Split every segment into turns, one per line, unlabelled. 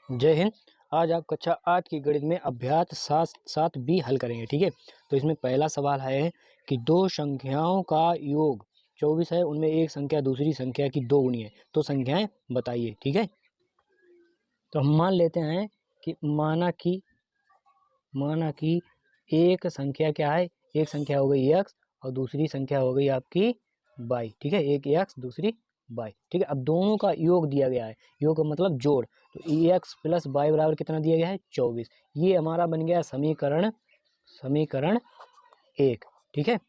जय हिंद। आज आप कक्षा 8 की गणित में अभ्यास 7 बी हल करेंगे। ठीक है, तो इसमें पहला सवाल है कि दो संख्याओं का योग 24 है, उनमें एक संख्या दूसरी संख्या की दो गुनी है, तो संख्याएं बताइए। ठीक है, तो हम मान लेते हैं कि माना कि एक संख्या क्या है, एक संख्या हो गई x और दूसरी संख्या हो गई आपकी y। ठीक है, एक x दूसरी y। ठीक है, अब दोनों का योग दिया गया है, योग का मतलब जोड़, तो x प्लस y बराबर कितना दिया गया है 24। ये हमारा बन गया समीकरण 1। ठीक है,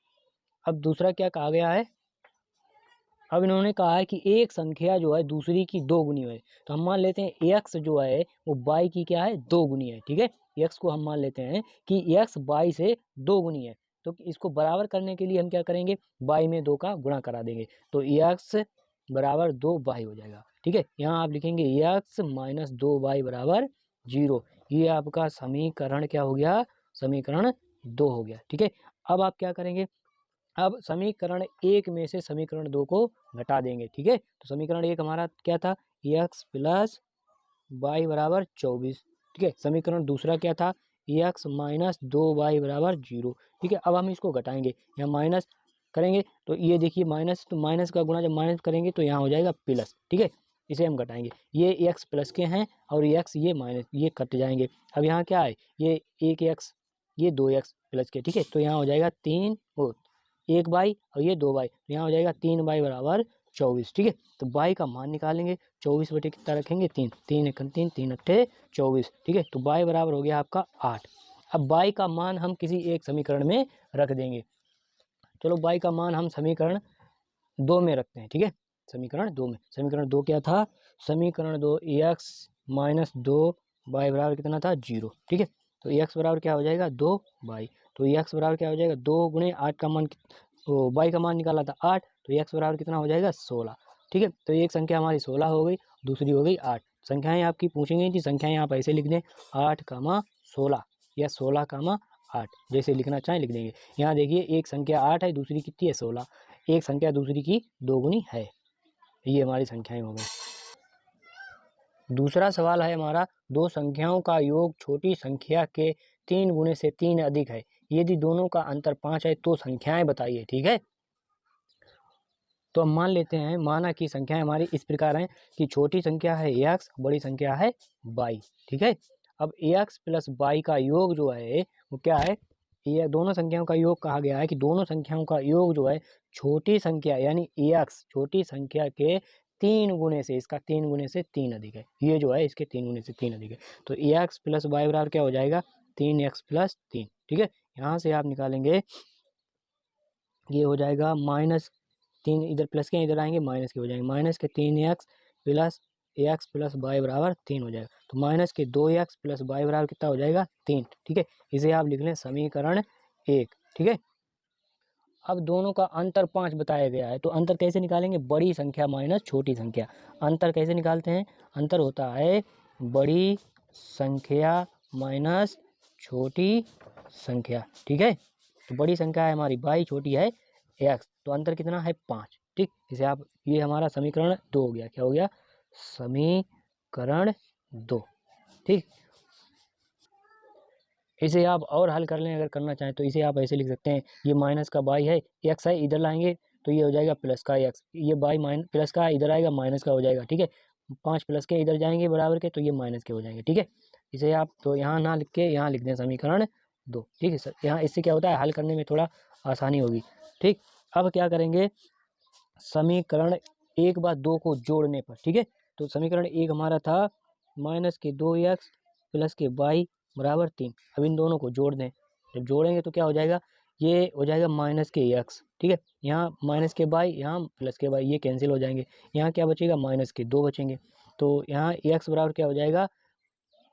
अब दूसरा क्या कहा गया है, अब इन्होंने कहा है कि एक संख्या जो है दूसरी की दो गुनी है, तो हम मान लेते हैं x जो है वो y की क्या है, दो गुनी है। ठीक है, x को हम मान लेते हैं कि x y से दो गुनी है, तो इसको बराबर करने के लिए हम क्या करेंगे, y में 2 का गुणा करा देंगे, तो x बराबर 2y हो जाएगा। ठीक है, यहाँ आप लिखेंगे x माइनस 2y बराबर 0। ये आपका समीकरण क्या हो गया, समीकरण 2 हो गया। ठीक है, अब आप क्या करेंगे, अब समीकरण 1 में से समीकरण 2 को घटा देंगे। ठीक है, तो समीकरण 1 हमारा क्या था, x प्लस वाई बराबर 24। ठीक है, समीकरण दूसरा क्या था, x माइनस 2y बराबर 0। ठीक है, अब हम इसको घटाएंगे, यहाँ माइनस करेंगे तो ये देखिए माइनस, तो माइनस का गुणा जब माइनस करेंगे तो यहाँ हो जाएगा प्लस। ठीक है, इसे हम घटाएंगे, ये x प्लस के हैं और x ये माइनस, ये कट जाएंगे। अब यहाँ क्या है, ये एक x, ये 2x प्लस के। ठीक है, तो यहाँ हो जाएगा 1 बाई और ये 2 बाई, तो यहाँ हो जाएगा 3 बाई बराबर 24। ठीक है, तो बाई का मान निकालेंगे, 24 बटे कितना रखेंगे, 3, 3 एकम 3, 3 अट्ठे 24। ठीक है, तो बाई बराबर हो गया आपका 8। अब बाई का मान हम किसी एक समीकरण में रख देंगे। चलो बाई का मान हम समीकरण 2 में रखते हैं। ठीक है, समीकरण 2 में, समीकरण 2 क्या था, समीकरण 2 x माइनस 2y बराबर कितना था 0। ठीक है, तो x बराबर क्या हो जाएगा 2y, तो x बराबर क्या हो जाएगा 2 गुणे 8 का मान, तो y का मान निकाला था 8, तो x बराबर कितना हो जाएगा 16। ठीक है, तो एक संख्या हमारी 16 हो गई, दूसरी हो गई 8। संख्याएं आपकी पूछी गई थी, संख्याएं आप ऐसे लिख दें 8, 16 या 16, 8, जैसे लिखना चाहें लिख देंगे। यहाँ देखिए एक संख्या 8 है, दूसरी कितनी है 16, एक संख्या दूसरी की दोगुनी है। ये हमारी संख्याएं हो गई। दूसरा सवाल है हमारा, दो संख्याओं का योग छोटी संख्या के 3 गुने से 3 अधिक है, यदि दोनों का अंतर 5 है तो संख्याएं बताइए। ठीक है, तो हम मान लेते हैं, माना कि संख्याएं हमारी इस प्रकार हैं कि छोटी संख्या है x, बड़ी संख्या है y। ठीक है, अब x प्लस y का योग जो है वो क्या है, ये दोनों संख्याओं का योग कहा गया है कि दोनों संख्याओं का योग जो है छोटी संख्या यानी x छोटी संख्या के 3 गुने से, इसका 3 गुने से 3 अधिक है, ये जो है इसके 3 गुने से 3 अधिक है, तो x प्लस वाई बराबर क्या हो जाएगा 3x प्लस 3। ठीक है, यहाँ से आप निकालेंगे, ये हो जाएगा -3, इधर प्लस के इधर आएंगे माइनस के हो जाएंगे, माइनस के 3x प्लस वाई बराबर 3 हो जाएगा, तो माइनस के 2x प्लस वाई बराबर कितना हो जाएगा 3। ठीक है, इसे आप लिख लें समीकरण 1। ठीक है, अब दोनों का अंतर 5 बताया गया है, तो अंतर कैसे निकालेंगे, बड़ी संख्या माइनस छोटी संख्या। अंतर कैसे निकालते हैं, अंतर होता है बड़ी संख्या माइनस छोटी संख्या। ठीक है, तो बड़ी संख्या है हमारी y, छोटी है x, तो अंतर कितना है 5। ठीक, इसे आप, ये हमारा समीकरण 2 हो गया, क्या हो गया, समीकरण 2। ठीक, इसे आप और हल कर लें अगर करना चाहें, तो इसे आप ऐसे लिख सकते हैं, ये माइनस का y है, x है, इधर लाएंगे तो ये हो जाएगा प्लस का x, ये y माइनस प्लस का इधर आएगा माइनस का हो जाएगा। ठीक है, 5 प्लस के इधर जाएंगे बराबर के, तो ये माइनस के हो जाएंगे। ठीक है, इसे आप तो यहाँ ना लिख के यहाँ लिख दें समीकरण 2। ठीक है सर, यहाँ इससे क्या होता है, हल करने में थोड़ा आसानी होगी। ठीक, अब क्या करेंगे, समीकरण 1 व 2 को जोड़ने पर। ठीक है, तो समीकरण 1 हमारा था माइनस के 2x प्लस के y बराबर 3। अब इन दोनों को जोड़ दें, जब जोड़ेंगे तो क्या हो जाएगा, ये हो जाएगा माइनस के x। ठीक है, यहाँ माइनस के y, यहाँ प्लस के y, ये कैंसिल हो जाएंगे, यहाँ क्या बचेगा माइनस के 2 बचेंगे, तो यहाँ x बराबर क्या हो जाएगा,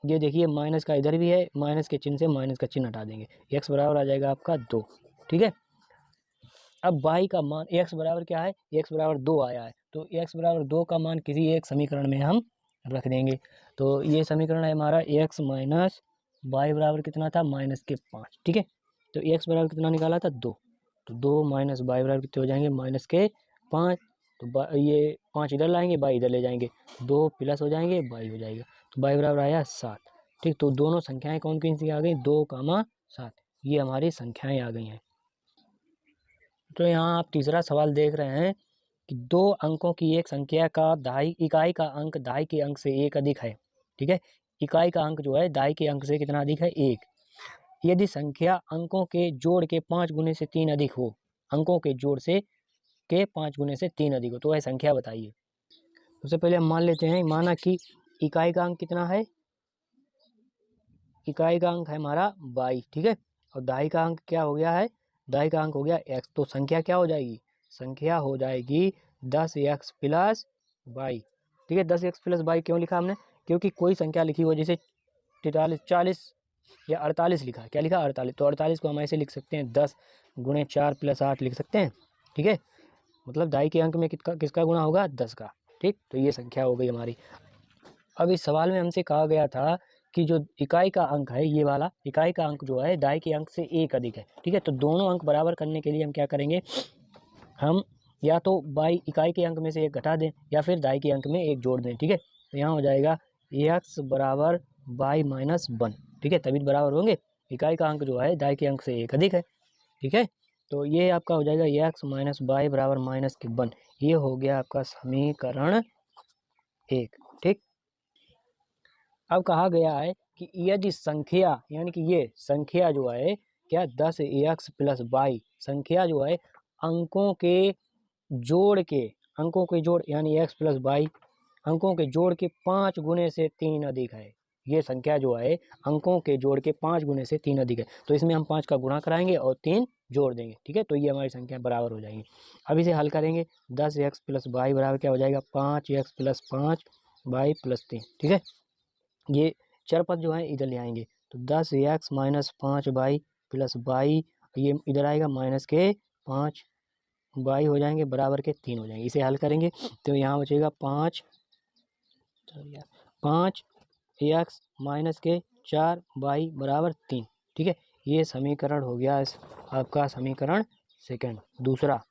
ये देखिए माइनस का इधर भी है, माइनस के चिन्ह से माइनस का चिन्ह हटा देंगे, x बराबर आ जाएगा आपका 2। ठीक है, अब y का मान, x बराबर क्या है, x बराबर 2 आया है, तो x बराबर 2 का मान किसी एक समीकरण में हम रख देंगे, तो ये समीकरण है हमारा x माइनस वाई बराबर कितना था -5। ठीक है, तो x बराबर कितना निकाला था 2, तो 2 माइनस वाई बराबर कितने हो जाएंगे -5, तो ये 5 इधर लाएंगे, y इधर ले जाएंगे, 2 प्लस हो जाएंगे, y हो जाएगा, तो y बराबर आया 7। ठीक, तो दोनों संख्याएं कौन कौन सी आ गई, 2, 7, ये हमारी संख्याएं आ गई हैं। तो यहाँ आप तीसरा सवाल देख रहे हैं कि 2 अंकों की एक संख्या का दहाई इकाई का अंक दहाई के अंक से 1 अधिक है। ठीक है, इकाई का अंक जो है दहाई के अंक से कितना अधिक है, 1। यदि संख्या अंकों के जोड़ के 5 गुने से 3 अधिक हो, अंकों के जोड़ से के 5 गुने से 3 अधिक हो, तो वह संख्या बताइए। सबसे पहले हम मान लेते हैं, माना कि इकाई का अंक कितना है, इकाई का अंक है हमारा 22। ठीक है, और दहाई का अंक क्या हो गया है, दहाई का अंक हो गया x। तो संख्या क्या हो जाएगी, संख्या हो जाएगी 10x प्लस 22। ठीक है, 10x प्लस 22 क्यों लिखा हमने, क्योंकि कोई संख्या लिखी हो, जैसे 43, 40 या 48 लिखा, क्या लिखा 48, तो 48 को हम ऐसे लिख सकते हैं 10 गुणे 4 प्लस 8 लिख सकते हैं। ठीक है, मतलब दहाई के अंक में किसका गुणा होगा, 10 का। ठीक, तो ये संख्या हो गई हमारी। अब इस सवाल में हमसे कहा गया था कि जो इकाई का अंक है, ये वाला इकाई का अंक जो है दहाई के अंक से 1 अधिक है। ठीक है, तो दोनों अंक बराबर करने के लिए हम क्या करेंगे, हम या तो बाई इकाई के अंक में से 1 घटा दें या फिर दहाई के अंक में 1 जोड़ दें। ठीक है, तो यहाँ हो जाएगा x बराबर बाई माइनस 1। ठीक है, तभी बराबर होंगे, इकाई का अंक जो है दहाई के अंक से 1 अधिक है। ठीक है, तो ये आपका हो जाएगा x माइनस बाई बराबर माइनस के 1। ये हो गया आपका समीकरण 1। ठीक, अब कहा गया है कि यदि संख्या, यानी कि ये संख्या जो है क्या 10x प्लस 22 संख्या जो है अंकों के जोड़ यानी x प्लस 22 अंकों के जोड़ के 5 गुने से 3 अधिक है। ये संख्या जो है अंकों के जोड़ के 5 गुने से 3 अधिक है, तो इसमें हम 5 का गुणा कराएंगे और 3 जोड़ देंगे। ठीक है, तो ये हमारी संख्या बराबर हो जाएंगी। अब इसे हल करेंगे, 10x प्लस 22 बराबर क्या हो जाएगा, 5x प्लस 5 22 प्लस 3। ठीक है, ये चर पद जो है इधर ले आएंगे, तो 10x माइनस 5y प्लस 22, ये इधर आएगा माइनस के 5y हो जाएंगे, बराबर के 3 हो जाएंगे। इसे हल करेंगे तो यहाँ बचेगा 5x माइनस के 4y बराबर 3। ठीक है, ये समीकरण हो गया आपका समीकरण सेकंड। दूसरा,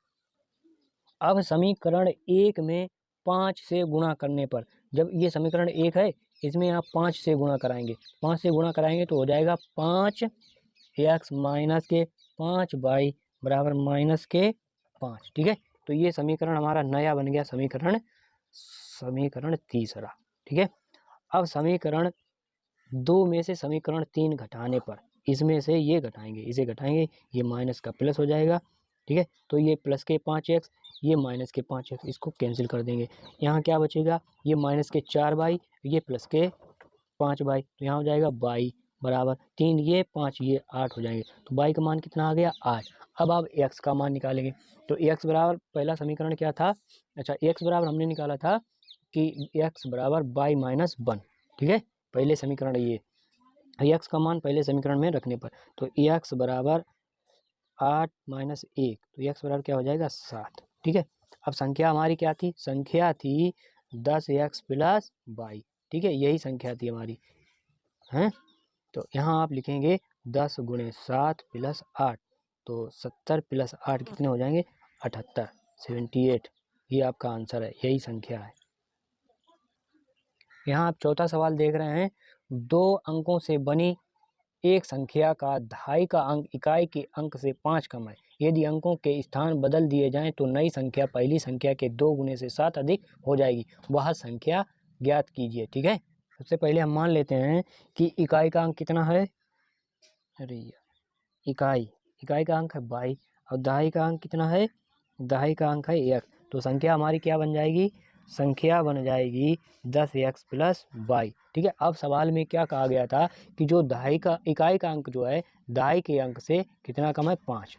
अब समीकरण 1 में 5 से गुणा करने पर, जब ये समीकरण 1 है इसमें आप 5 से गुणा कराएंगे, 5 से गुणा कराएंगे तो हो जाएगा 5x माइनस के 5y बराबर माइनस के 5। ठीक है, तो ये समीकरण हमारा नया बन गया, समीकरण तीसरा। ठीक है, अब समीकरण 2 में से समीकरण 3 घटाने पर, इसमें से ये घटाएंगे, इसे घटाएंगे, ये माइनस का प्लस हो जाएगा। ठीक है, तो ये प्लस के 5x, ये माइनस के 5x, इसको कैंसिल कर देंगे। यहाँ क्या बचेगा, ये माइनस के 4y, ये प्लस के 5y, तो यहाँ हो जाएगा y बराबर 3, ये 5, ये 8 हो जाएंगे। तो y का मान कितना आ गया, 8। अब आप x का मान निकालेंगे, तो x बराबर पहला समीकरण क्या था, अच्छा x बराबर हमने निकाला था कि x बराबर y माइनस 1। ठीक है, पहले समीकरण ये x का मान पहले समीकरण में रखने पर, तो x बराबर 8 माइनस 1, तो x बराबर क्या हो जाएगा, 7। ठीक है, अब संख्या हमारी क्या थी, संख्या थी 10x प्लस 22। ठीक है, यही संख्या थी हमारी हैं। तो यहाँ आप लिखेंगे 10 गुणे 7 प्लस 8, तो 70 प्लस 8 कितने हो जाएंगे, 78, 78। ये आपका आंसर है, यही संख्या है। यहाँ आप चौथा सवाल देख रहे हैं, 2 अंकों से बनी एक संख्या का दहाई का अंक इकाई के अंक से 5 कम है। यदि अंकों के स्थान बदल दिए जाएं तो नई संख्या पहली संख्या के 2 गुने से 7 अधिक हो जाएगी, वह संख्या ज्ञात कीजिए। ठीक है, सबसे पहले हम मान लेते हैं कि इकाई का अंक कितना है, अरे इकाई का अंक है 22 और दहाई का अंक कितना है, दहाई का अंक है 1। तो संख्या हमारी क्या बन जाएगी, संख्या बन जाएगी 10x प्लस 22। ठीक है, अब सवाल में क्या कहा गया था कि जो दहाई का इकाई का अंक जो है दहाई के अंक से कितना कम है, 5।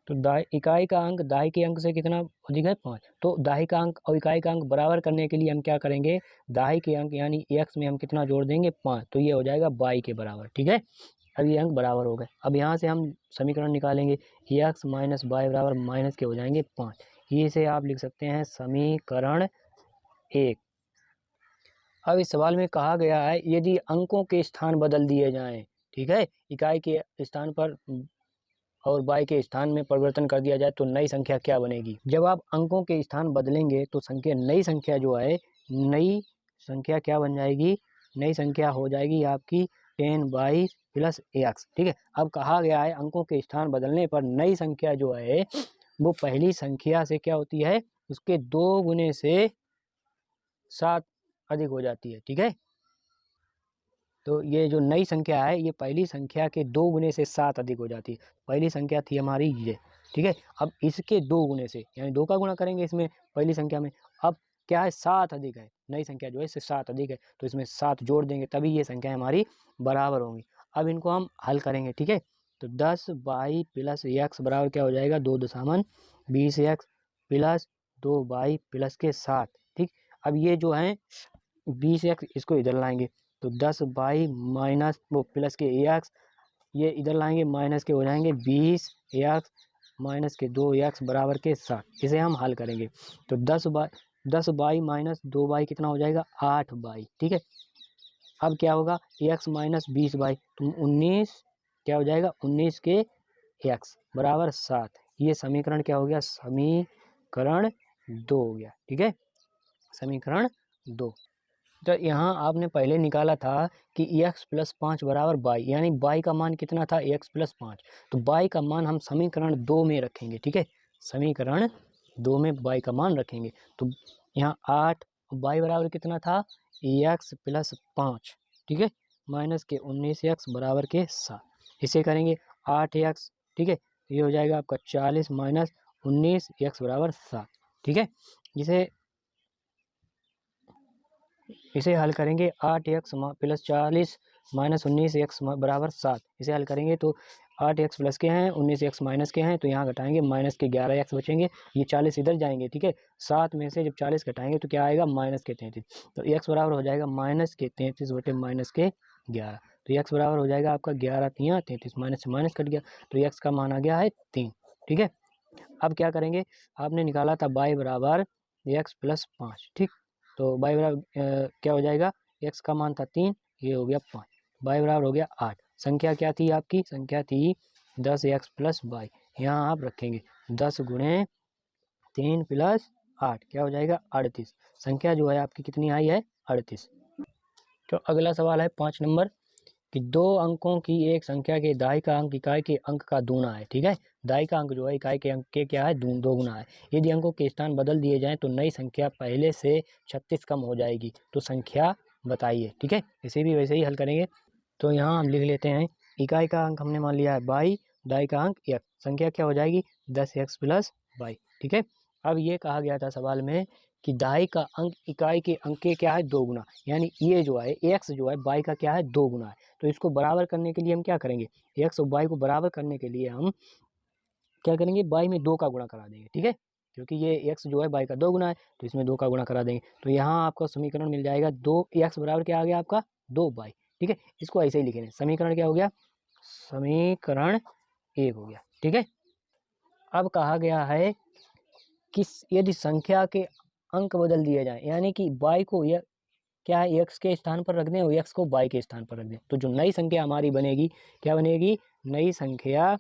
तो इकाई का अंक दहाई के अंक से कितना अधिक है, 5। तो दहाई का अंक और इकाई का अंक बराबर करने के लिए हम क्या करेंगे, दहाई के अंक यानी x में हम कितना जोड़ देंगे, 5, तो ये हो जाएगा 22 के बराबर। ठीक है, अब ये अंक बराबर हो गए। अब यहाँ से हम समीकरण निकालेंगे, x माइनस 22 बराबर माइनस के हो जाएंगे 5। ये से आप लिख सकते हैं समीकरण 1। अब इस सवाल में कहा गया है यदि अंकों के स्थान बदल दिए जाएं, ठीक है, इकाई के स्थान पर और y के स्थान में परिवर्तन कर दिया जाए तो नई संख्या क्या बनेगी। जब आप अंकों के स्थान बदलेंगे तो नई संख्या जो है, नई संख्या क्या बन जाएगी, नई संख्या हो जाएगी आपकी 10y प्लस एक्स। ठीक है, अब कहा गया है अंकों के स्थान बदलने पर नई संख्या जो है वो पहली संख्या से क्या होती है, उसके 2 गुने से 7 अधिक हो जाती है। ठीक है, तो ये जो नई संख्या है ये पहली संख्या के 2 गुने से 7 अधिक हो जाती है। पहली संख्या थी हमारी ये। ठीक है, अब इसके 2 गुने से यानी 2 का गुणा करेंगे इसमें पहली संख्या में। अब क्या है, 7 अधिक है, नई संख्या जो है इससे 7 अधिक है, तो इसमें 7 जोड़ देंगे तभी ये संख्या हमारी बराबर होंगी। अब इनको हम हल करेंगे। ठीक है, तो 10y प्लस एक्स बराबर क्या हो जाएगा, 2 दशामन 20x प्लस 2y प्लस के 7। ठीक, अब ये जो है 20x इसको इधर लाएंगे तो 10y माइनस वो प्लस के एक्स, ये इधर लाएंगे माइनस के हो जाएंगे 20x माइनस के 2x बराबर के 7। इसे हम हल करेंगे तो 10y माइनस 2y कितना हो जाएगा, 8y। ठीक है, अब क्या होगा, x माइनस 20y तो 19 क्या हो जाएगा, 19 के x बराबर 7। ये समीकरण क्या हो गया, समीकरण 2 हो गया। ठीक है, समीकरण 2। तो यहाँ आपने पहले निकाला था कि x प्लस 5 बराबर y, यानी y का मान कितना था, x प्लस 5। तो y का मान हम समीकरण 2 में रखेंगे। ठीक है, समीकरण 2 में y का मान रखेंगे तो यहाँ 8 y बराबर कितना था, x प्लस 5। ठीक है, माइनस के 19x बराबर के 7। इसे करेंगे 8x। ठीक है, ये हो जाएगा आपका 40 माइनस 19x बराबर 7। ठीक है, इसे हल करेंगे 8x प्लस 40 माइनस 19x बराबर 7। इसे हल करेंगे तो 8x प्लस के हैं, 19x माइनस के हैं, तो यहाँ घटाएंगे माइनस के 11x बचेंगे। ये 40 इधर जाएंगे। ठीक है, 7 में से जब 40 घटाएंगे तो क्या आएगा, माइनस के 33। तो x बराबर हो जाएगा माइनस के 33 बटे माइनस के 11। तो x बराबर हो जाएगा आपका 11 तियाँ 33, माइनस से माइनस कट गया तो x का मान आ गया है 3। ठीक है, अब क्या करेंगे, आपने निकाला था y बराबर x प्लस 5। ठीक, तो y बराबर क्या हो जाएगा, x का मान था 3, ये हो गया 5, y बराबर हो गया 8। संख्या क्या थी आपकी, संख्या थी 10x प्लस y। यहाँ आप रखेंगे 10 गुणे 3 प्लस 8 क्या हो जाएगा, 38। संख्या जो है आपकी कितनी आई है, 38। तो अगला सवाल है 5 नंबर कि 2 अंकों की एक संख्या के दाई का अंक इकाई के अंक का दूना है। ठीक है, दाई का अंक जो है इकाई के अंक के क्या है, दो गुना है। यदि अंकों के स्थान बदल दिए जाएं तो नई संख्या पहले से 36 कम हो जाएगी, तो संख्या बताइए। ठीक है, इसे भी वैसे ही हल करेंगे। तो यहाँ हम लिख लेते हैं, इकाई का अंक हमने मान लिया है बाई, दाई का अंक x, संख्या क्या हो जाएगी 10x प्लस वाई। ठीक है, अब ये कहा गया था सवाल में कि दाई का अंक इकाई के अंक के क्या है, 2 गुना, यानी ये जो है x जो है y का क्या है, 2 गुना है। तो इसको बराबर करने के लिए हम क्या करेंगे, x और y को बराबर करने के लिए हम क्या करेंगे, y में 2 का गुणा करा देंगे। ठीक है, क्योंकि ये x जो है y का 2 गुना है तो इसमें 2 का गुणा करा देंगे। तो यहाँ आपका समीकरण मिल जाएगा 2x बराबर क्या आ गया आपका, 2y। ठीक है, इसको ऐसे ही लिखेंगे, समीकरण क्या हो गया, समीकरण 1 हो गया। ठीक है, अब कहा गया है कि यदि संख्या के अंक बदल दिए जाएं, यानी कि y को यह क्या है, x के स्थान पर रख दें और x को y के स्थान पर रख दें, तो जो नई संख्या हमारी बनेगी क्या बनेगी, नई संख्या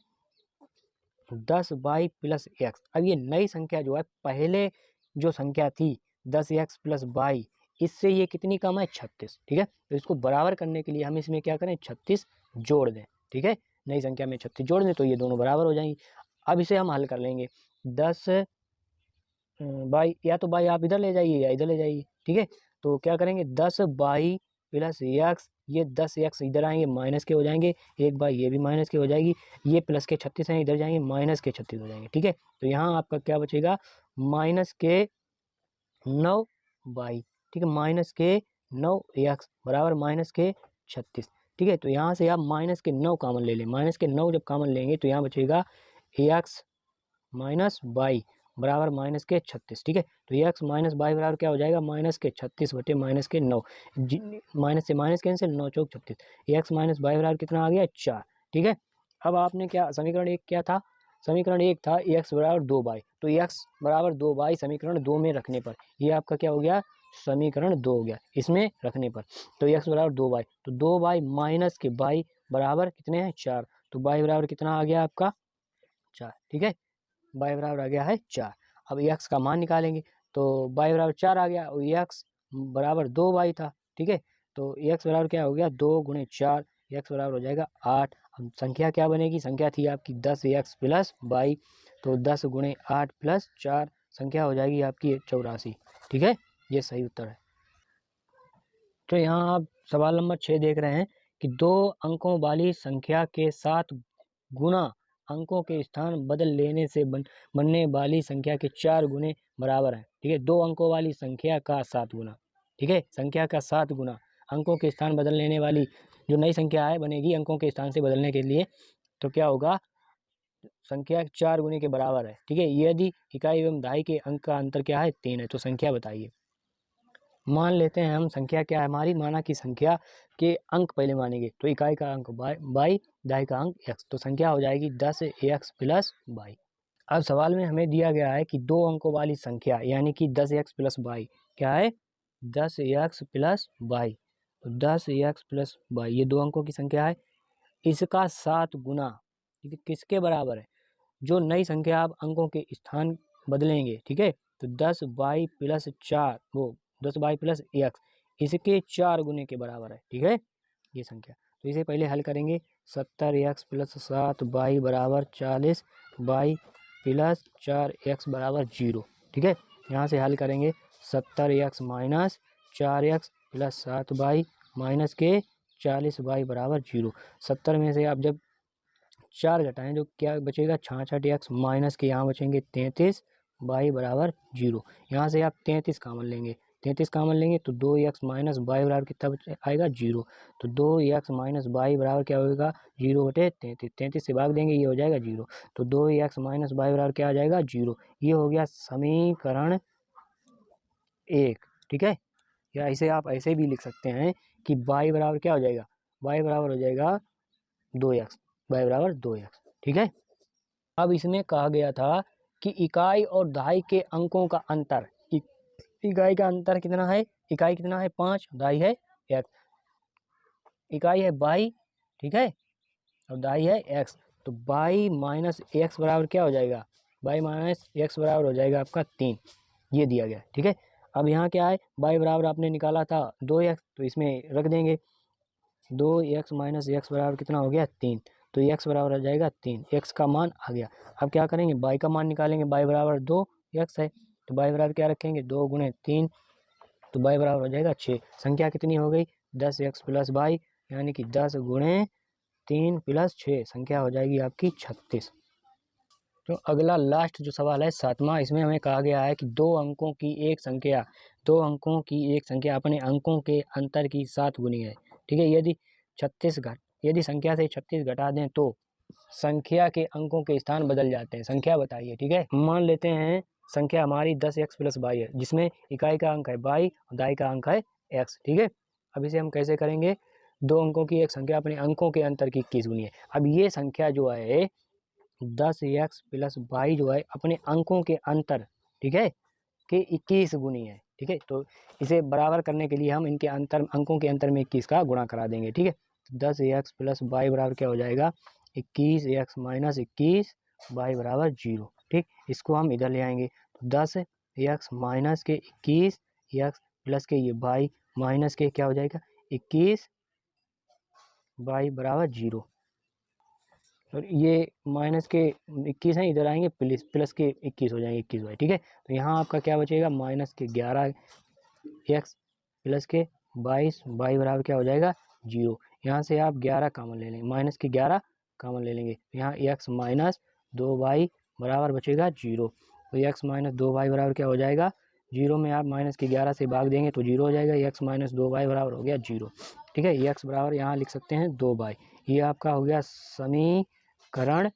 10y प्लस एक्स। अब ये नई संख्या जो है पहले जो संख्या थी 10x प्लस वाई, इससे ये कितनी कम है, 36। ठीक है, तो इसको बराबर करने के लिए हम इसमें क्या करें, 36 जोड़ दें। ठीक है, नई संख्या में 36 जोड़ दें तो ये दोनों बराबर हो जाएंगी। अब इसे हम हल कर लेंगे, 10 बाई, या तो बाई आप इधर ले जाइए या इधर ले जाइए। ठीक है, तो क्या करेंगे, 10y प्लस एक्स, ये 10x इधर आएंगे माइनस के हो जाएंगे, एक बाई ये भी माइनस के हो जाएगी, ये प्लस के 36 हैं इधर जाएंगे माइनस के 36 हो जाएंगे। ठीक है, तो यहाँ आपका क्या बचेगा, माइनस के 9y। ठीक है, माइनस के 9x बराबर माइनस के 36। ठीक है, तो यहाँ से आप माइनस के 9 कॉमन ले लें, माइनस के 9 जब कॉमन लेंगे तो यहाँ बचेगा एक्स माइनस वाई बराबर माइनस के 36। ठीक है, तो एक्स माइनस वाई बराबर क्या हो जाएगा, माइनस के 36 बटे माइनस के 9, माइनस से माइनस कैंसिल, 9 चौक 36, एक्स माइनस वाई बराबर कितना आ गया, 4। ठीक है, अब आपने क्या, समीकरण एक क्या था, समीकरण एक था एक्स बराबर 2y, तो एक्स बराबर 2y समीकरण 2 में रखने पर ये आपका क्या हो गया, समीकरण 2 हो गया इसमें रखने पर। तो एक्स बराबर 2y, तो 2y माइनस के y बराबर कितने हैं, 4, तो y बराबर कितना आ गया आपका, 4। ठीक है, y बराबर आ गया है 4। अब x का मान निकालेंगे तो y बराबर 4 आ गया और x बराबर 2y था। ठीक है, तो एक्स बराबर क्या हो गया 2 गुणे 4, एक्स बराबर हो जाएगा 8। अब संख्या क्या बनेगी, संख्या थी आपकी 10x प्लस वाई, तो 10 गुणे 8 प्लस 4 संख्या हो जाएगी आपकी 84। ठीक है, ये सही उत्तर है। तो यहाँ आप सवाल नंबर 6 देख रहे हैं कि 2 अंकों वाली संख्या के साथ गुना अंकों के स्थान बदल लेने से बनने वाली संख्या के 4 गुने बराबर है। ठीक है, 2 अंकों वाली संख्या का 7 गुना, ठीक है, संख्या का 7 गुना अंकों के स्थान बदल लेने वाली जो नई संख्या है बनेगी अंकों के स्थान से बदलने के लिए, तो क्या होगा, संख्या 4 गुने के बराबर है। ठीक है, यदि इकाई एवं दहाई के अंक का अंतर क्या है 3 है, तो संख्या बताइए। मान लेते हैं हम संख्या क्या है हमारी, माना कि संख्या के अंक पहले मानेंगे, तो इकाई का अंक बाई, दहाई का अंक x, तो संख्या हो जाएगी 10x प्लस वाई। अब सवाल में हमें दिया गया है कि 2 अंकों वाली संख्या यानी कि 10x प्लस वाई क्या है, 10x प्लस वाई, तो 10x प्लस वाई ये 2 अंकों की संख्या है, इसका 7 गुना, ठीक है, किसके बराबर है, जो नई संख्या आप अंकों के स्थान बदलेंगे, ठीक है, तो 10y प्लस 4 वो 10y प्लस एक्स इसके 4 गुने के बराबर है। ठीक है, ये संख्या, तो इसे पहले हल करेंगे, 70x प्लस 7y बराबर 40, y प्लस 4x बराबर 0। ठीक है, यहाँ से हल करेंगे 70x minus 4x plus 7y minus के 40y बराबर 0। 70 में से आप जब 4 घटाएं तो क्या बचेगा, 66x माइनस के यहाँ बचेंगे 33, y बराबर 0। यहाँ से आप 33 कॉमन लेंगे, 33 कॉमन लेंगे तो 2x माइनस वाई बराबर कितना आएगा 0, तो 2x माइनस वाई बराबर क्या होगा 0 बटे 33, 33 से भाग देंगे ये हो जाएगा 0, तो 2x माइनस वाई बराबर क्या आ जाएगा 0। ये हो गया समीकरण 1। ठीक है, या इसे आप ऐसे भी लिख सकते हैं कि y बराबर क्या हो जाएगा, y बराबर हो जाएगा 2x, y बराबर 2x। ठीक है, अब इसमें कहा गया था कि इकाई और दहाई के अंकों का अंतर, इकाई का अंतर कितना है, इकाई कितना है 5, दहाई है x, इकाई है बाई, ठीक है, और दहाई है x, तो बाई माइनस एक्स बराबर क्या हो जाएगा, बाई माइनस एक्स बराबर हो जाएगा आपका 3, ये दिया गया। ठीक है, अब यहाँ क्या है, बाई बराबर आपने निकाला था 2x, तो इसमें रख देंगे 2x माइनस एक्स बराबर कितना हो गया 3, तो x बराबर आ जाएगा 3, x का मान आ गया। अब क्या करेंगे, y का मान निकालेंगे, y बराबर 2x है, तो y बराबर क्या रखेंगे 2 गुणे 3, तो y बराबर हो जाएगा 6। संख्या कितनी हो गई 10x प्लस वाई, यानी कि 10 गुणे 3 प्लस 6 संख्या हो जाएगी आपकी 36। तो अगला लास्ट जो सवाल है 7वां, इसमें हमें कहा गया है कि 2 अंकों की एक संख्या, 2 अंकों की एक संख्या अपने अंकों के अंतर की 7 गुनी है। ठीक है, यदि संख्या से 36 घटा दें तो संख्या के अंकों के स्थान बदल जाते हैं, संख्या बताइए। ठीक है, मान लेते हैं संख्या हमारी 10x प्लस वाई है, जिसमें इकाई का अंक है वाई और दहाई का अंक है x। ठीक है, अब इसे हम कैसे करेंगे, 2 अंकों की एक संख्या अपने अंकों के अंतर की 21 गुनी है। अब ये संख्या जो है 10x प्लस वाई जो है अपने अंकों के अंतर, ठीक है, के 21 गुनी है। ठीक है, तो इसे बराबर करने के लिए हम इनके अंकों के अंतर में 21 का गुणा करा देंगे। ठीक है, तो 10x प्लस वाई बराबर क्या हो जाएगा 21x माइनस 21 वाई बराबर 0। ठीक, इसको हम इधर ले आएंगे, तो 10x माइनस के 21 x प्लस के ये वाई माइनस के क्या हो जाएगा 21 वाई बराबर 0, और ये माइनस के 21 हैं, इधर आएंगे प्लस के 21 हो जाएंगे 21 वाई। ठीक है, तो यहाँ आपका क्या बचेगा माइनस के 11 एक्स प्लस के 22 वाई बराबर क्या हो जाएगा 0। यहाँ से आप 11 कॉमन ले लेंगे, माइनस के 11 कॉमन ले लेंगे, यहाँ एक्स माइनस 2y बराबर बचेगा 0, तो एक्स माइनस 2y बराबर क्या हो जाएगा 0, में आप माइनस के 11 से भाग देंगे तो 0 हो जाएगा, एक्स माइनस 2y बराबर हो गया 0। ठीक है, एक्स बराबर यहाँ लिख सकते हैं 2y, ये आपका हो गया समीकरण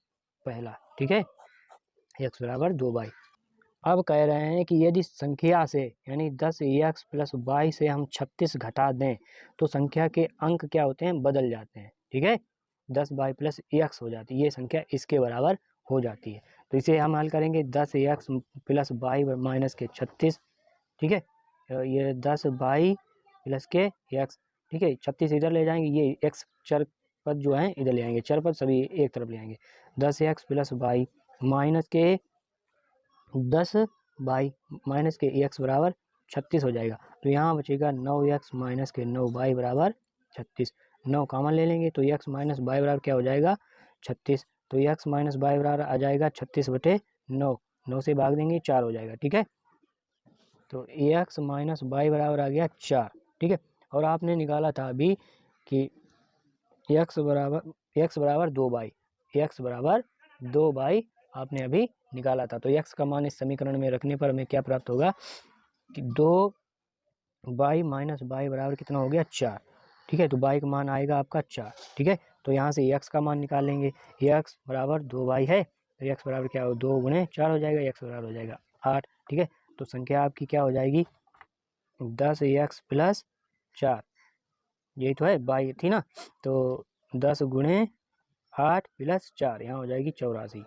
पहला। ठीक है, एक्स बराबर 2y। अब कह रहे हैं कि यदि संख्या से यानी 10x प्लस वाई से हम 36 घटा दें तो संख्या के अंक क्या होते हैं बदल जाते हैं। ठीक है, 10y प्लस एक्स हो जाती है, ये संख्या इसके बराबर हो जाती है। तो इसे हम हल करेंगे 10x प्लस वाई माइनस के 36। ठीक है, ये 10y प्लस के एक्स, ठीक है, 36 इधर ले जाएंगे, ये एक्स चर पद जो है इधर ले आएंगे, चर पद सभी एक तरफ ले आएंगे, 10x प्लस वाई माइनस के 10 बाई माइनस के एक्स बराबर 36 हो जाएगा। तो यहाँ बचेगा 9x माइनस के 9y बराबर 36। 9 कॉमन ले लेंगे तो x माइनस वाई बराबर क्या हो जाएगा 36। तो x माइनस वाई बराबर आ जाएगा 36/9। 9 से भाग देंगे 4 हो जाएगा। ठीक है, तो x माइनस वाई बराबर आ गया 4। ठीक है, और आपने निकाला था अभी कि x बराबर 2y, x बराबर 2y आपने अभी निकाला था। तो x का मान इस समीकरण में रखने पर हमें क्या प्राप्त होगा कि 2y माइनस वाई बराबर कितना हो गया 4। ठीक है, तो y का मान आएगा आपका 4। ठीक है, तो यहाँ से x का मान निकाल लेंगे। x बराबर 2y है तो x बराबर क्या हो 2 गुणे 4 हो जाएगा, x बराबर हो जाएगा 8। ठीक है, तो संख्या आपकी क्या हो जाएगी 10x प्लस 4, यही तो है y थी ना, तो 10 गुणे 8 प्लस 4 यहाँ हो जाएगी 84।